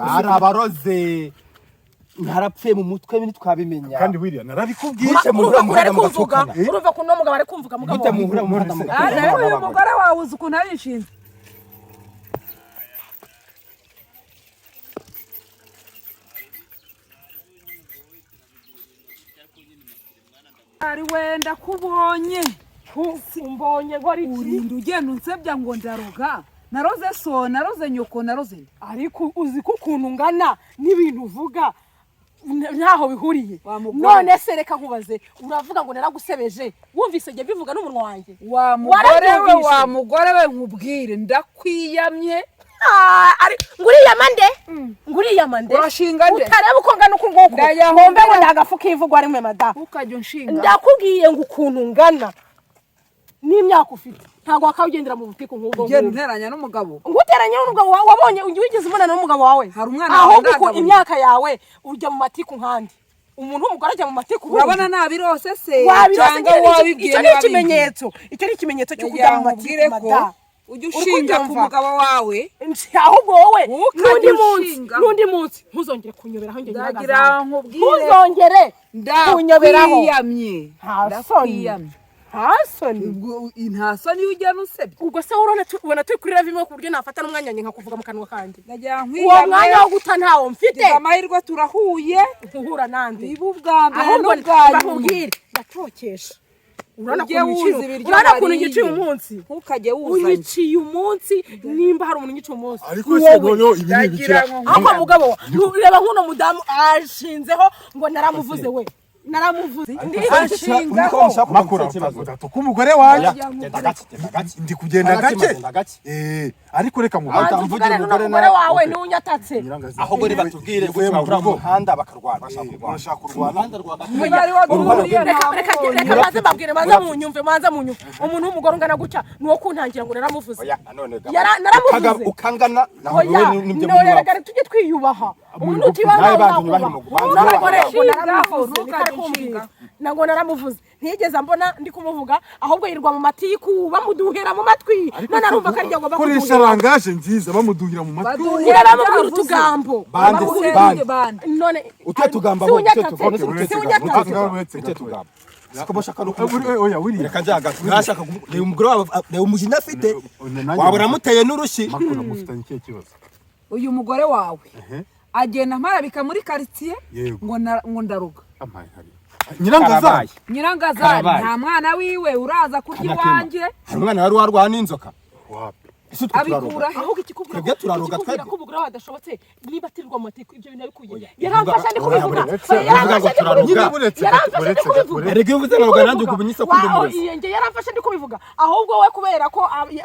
arabaroze ntarapfe mu mutwe bini twabimenya kandi William narabikubwiye urumva kuno mugabo ari kumvuga mugabo uyu mugore wawe uzi ukuntu ari inshinzi ari wenda kubonye mbonye nkora iki urinda ugenda unsebya ngo ndaroga naroze so naroze nyoko naroze ariko uzi ko ukuntu ngana n'ibintu uvuga ntaho bihuriye none se reka nkubaze uravuga ngo naragusebeje wumvise nge bivuga n'umunwa wanjye wa mugore we nkubwire ndakwiyamye ari nguriyama nde urashinga nde utareba uko ngana uko nguko ndayahombe ngo ndagafu kivugwa ari mwe madamu ukajya unshinga ndakubwiye ngo ukuntu ngana n'imyaka ufite ntago wakawugendera mu butiko nk'ubwo ngene nteranya n'umugabo nguteranya n'umugabo wabonye wigeze umunana n'umugabo wawe hari umwana ahubwo imyaka yawe ujya mu matiku nkandi umuntu w'umugore ajya mu matiku urabona nabirose se cyangwa wabibwiye icyo ni ikimenyetso cyo kujya mu matiku madamu ujye ushinga ku mugabo wawe ahubwo wowe n'undi munsi ntuzongere kunyoberaho njye ndagira nkubwire ntuzongere kunyoberaho ndakwiyamye nta soni ujyana usebye ubwo se ubona turi kuri ravimo ku buryo nafata n'umwanya nka kuvuga mu kanwa kandi uwo mwanya wo guta ntawo mfite amahirwe turahuye guhura nande niba ubwa mbere n'ubwanyuma ndacokesha urabona ukuntu ngiciye umunsi ntukajye wuzanye ungiciye umunsi nimba hari umuntu ngiciye umunsi ariko se noneho ibi ni ibikira ahubwo mugabo ureba nk'uno mudamu ashinzeho ngo naramuvuze we naramuvuze makura utatuka umugore wanjye ndi kugenda gake ariko reka muvugire umugore wawe n'unyatatse ahubwo reba tubwire ko umuhanda bakarwana bashaka kurwana reka maze mbabwire maze munyumve umuntu w'umugore ungana gutya nuwo kuntangira ngo naramuvuze naramuvuze ukangana naho nibyo reka tujye twiyubaha umuntu utibaha nango naramuvuze ntigeze mbona ndi kumuvuga ahubwo yirwa mu matiku bamuduhera mu matwi none arumva karya ngo bakoresha rangaje nziza bamuduhira mu matwi bamuduhira utugambo bande none utatugambo sikobashaka oya wiri reka njaga ngashaka umugore wawe umujina afite wabura muteye n'urushi makuru mufitanye ikihe kibazo uyu mugore wawe agenda marabika muri quartier ngo ndaruga nyirangazari nta mwana wiwe uraza kurya iwanjye hari umwana wari warwana n'inzoka abikura ahubwo ikikubwira turaruga twebwe ko ubugura badashobotse niba atirirwa mu matiko ibyo bintu bikuye yaramfasha ndi kubivuga erega uvuze ngo nanjye kubunyisa kundi muzi yenge yaramfasha ndi kubivuga ahubwo we kubera ko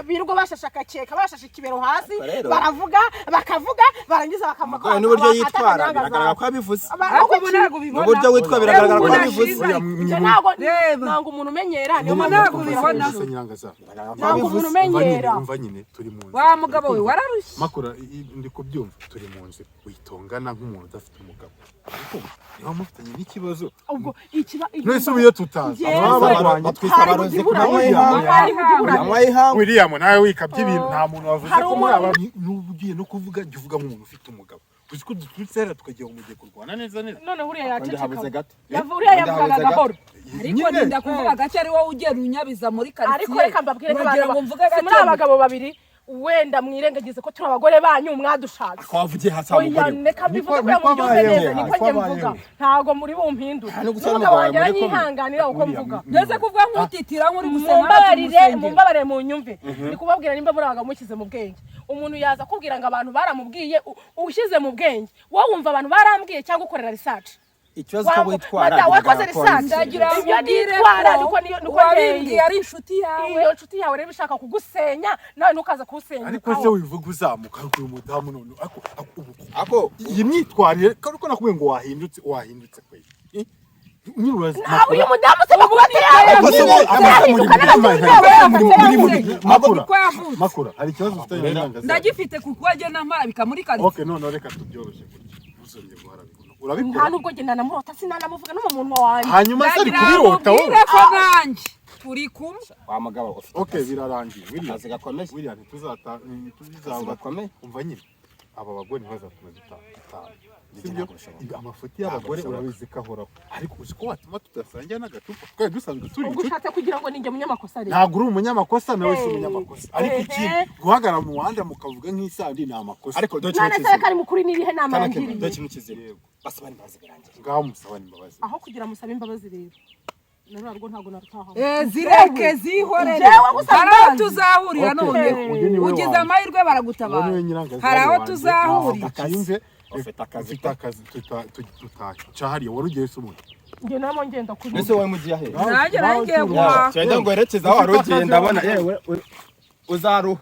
birirwa bashasha akakeka bashasha ikibero hasi baravuga bakavuga barangiza bakavuga n'uburyo yitwara biragaragara ko abivuze ariko ntabwo bibona n'uburyo witwa biragaragara ko abivuze ntabwo umuntu umenyera niyo ntabwo bibona ntabwo umuntu umenyera umva nyine turi mu nzu wa mugabo we wararushye makura ndi kubyumva turi mu nzu witongana nk'umuntu udafite umugabo ariko niba mufitanye n'ikibazo ubwo ikiba nese ubiye tutazi batwitabaroze William nawe wikabye ibintu nta muntu wavuze ko muri aba n'ugiye no kuvuga jya uvuga nk'umuntu ufite umugabo uzi ko dutwitsera tukagiye mu gihe kurwana neza none huriya yaceceka uriya yavugaga gahoro ariko ninda kuvuga gace ari wowe ugera unyabiza muri quartier ariko reka mbabwire ko muri abagabo babiri wenda mwirengagize ko turi abagore banyu mwadushatse twavugiye hasa umugore reka mbivuge ko yamubyumve neza niko njye mvuga ntago muri bumpindure n'umugabo wanjye aranyihanganira uko mvuga ndetse kuvuga nk'utitira nk'uri gusenga mumbabarire mu nyumve ni kubabwira nimba muri abagabo mukize mu bwenge umuntu yaza kubwira ngo abantu baramubwiye ushyize mu bwenge wowe wumva abantu barambwiye cyangwa ukorera research ikibazo cyo witwara wakoze research ibyo nitwara niko wabibwiye ari inshuti yawe iyo inshuti yawe rero ishaka kugusenya nawe ntukaza kuwusenya ariko se wivuga uzamuka uyu mudamu none ako iyi myitwarire ko nakubwiye ngo wahindutse kwe nawe uyu mudamu se bakubateye makura hari ikibazo ufite n'intangazo ndagifite kuko agenda marabika muri quartier okay none reka tubyoroshye uzongeye guharabika urabikora nta nubwo ngenda namurota sinanamuvuga no mu munwa wanjye hanyuma se ari kubirota wowe ko nanjye turi kumwe wa mugabo okay birarangiye William ntituzata umva nyine aba bagore ntibazatume dutanu sibyo amafuti y'abagore urabizi ko ahoraho ariko uzi ko watuma tudasangira n'agacupa twari dusanzwe turi ubwo ushatse kugira ngo ninjye munyamakosa rero ntabwo uri umunyamakosa nawe si umunyamakosa ariko ikindi guhagarara mu muhanda mukavuga nk'isandi ni amakosa ariko dore none se kari mukuri n'irihe nama yangiriye dore kintu kizima basaba imbabazi birangiye ngaho musaba imbabazi aho kugira musabe imbabazi rero narwo ntabwo narutaha zireke zihorere hari aho tuzahurira none ugize amahirwe baragutabara hari aho tuzahurira ufite akazi tutahariye wari ugiye se umuntu njye namo ngenda kuri ese wowe mugiye he nanjye guhaha cyangwa ngo werekeze aho wari ugiye ndabona yewe uzaruha